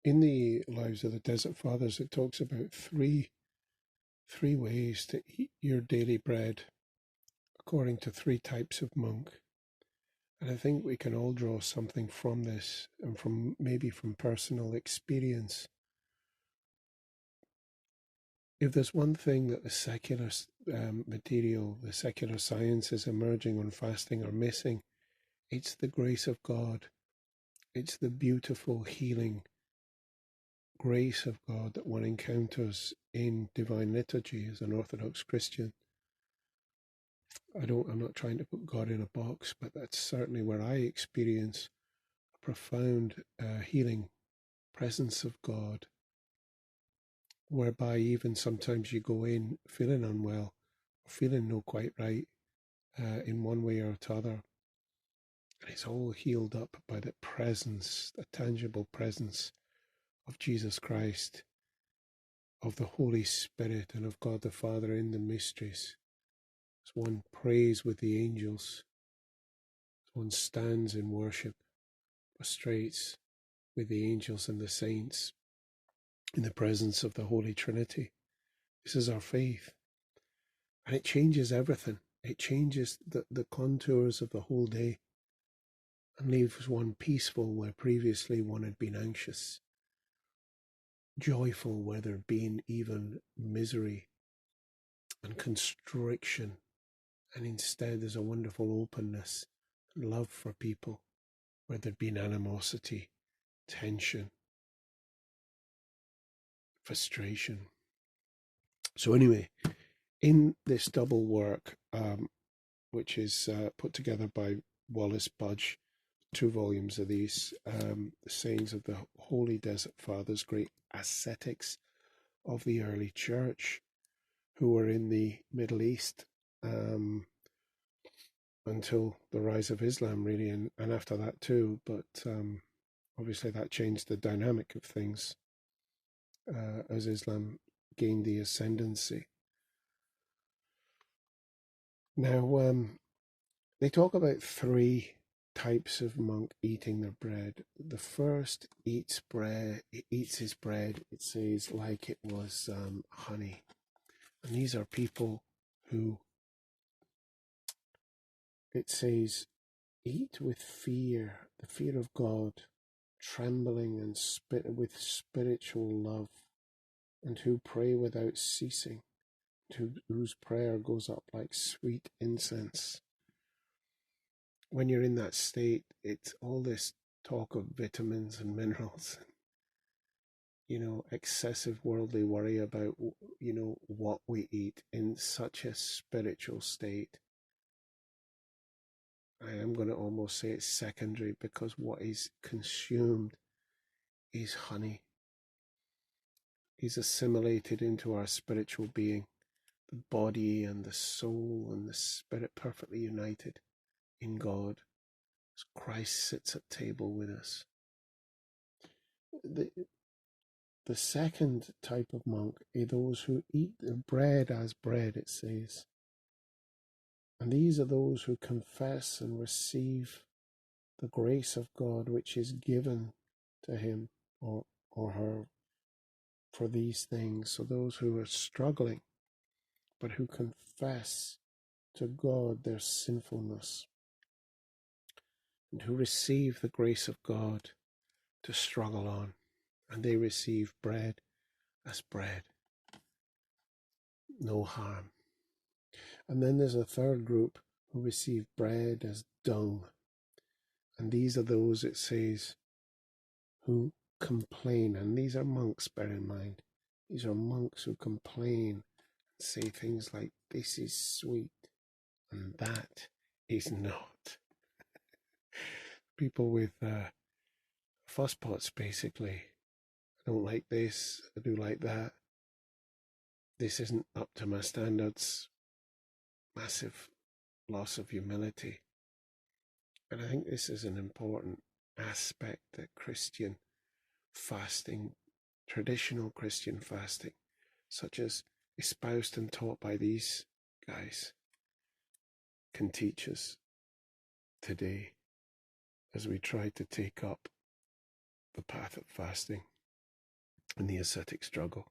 In the Lives of the Desert Fathers, it talks about three ways to eat your daily bread, according to three types of monk. And I think we can all draw something from this, and from maybe from personal experience. If there's one thing that the secular material, the secular sciences emerging on fasting are missing, it's the grace of God. It's the beautiful healing grace of God that one encounters in divine liturgy as an Orthodox Christian. I'm not trying to put God in a box, but that's certainly where I experience a profound healing presence of God, whereby even sometimes you go in feeling unwell, or feeling no quite right in one way or t'other, and it's all healed up by the presence, the tangible presence of Jesus Christ, of the Holy Spirit, and of God the Father in the mysteries. As one prays with the angels, as one stands in worship, prostrates with the angels and the saints in the presence of the Holy Trinity. This is our faith. And it changes everything. It changes the contours of the whole day and leaves one peaceful where previously one had been anxious, joyful where there had been even misery and constriction. And instead there's a wonderful openness and love for people where there'd been animosity, tension, frustration. So anyway, in this double work, which is put together by Wallace Budge, 2 volumes of these, the sayings of the Holy Desert Fathers, great ascetics of the early church, who were in the Middle East until the rise of Islam, really, and after that too. But obviously that changed the dynamic of things as Islam gained the ascendancy. Now, they talk about three types of monk eating their bread. The first eats his bread, it says, like it was honey. And these are people who, it says, eat with fear, the fear of God, trembling and with spiritual love, and who pray without ceasing, whose prayer goes up like sweet incense. When you're in that state, it's all this talk of vitamins and minerals, excessive worldly worry about, what we eat in such a spiritual state. I am going to almost say it's secondary, because what is consumed is honey, is assimilated into our spiritual being, the body and the soul and the spirit perfectly united in God as Christ sits at table with us. The second type of monk are those who eat their bread as bread, it says. And these are those who confess and receive the grace of God which is given to him or her for these things. So those who are struggling, but who confess to God their sinfulness, and who receive the grace of God to struggle on. And they receive bread as bread, no harm. And then there's a third group who receive bread as dung. And these are those, it says, who complain. And these are monks, bear in mind. These are monks who complain and say things like, this is sweet and that is not. People with fusspots, basically. I don't like this, I do like that. This isn't up to my standards. Massive loss of humility. And I think this is an important aspect that Christian fasting, traditional Christian fasting, such as espoused and taught by these guys, can teach us today as we try to take up the path of fasting. in the ascetic struggle.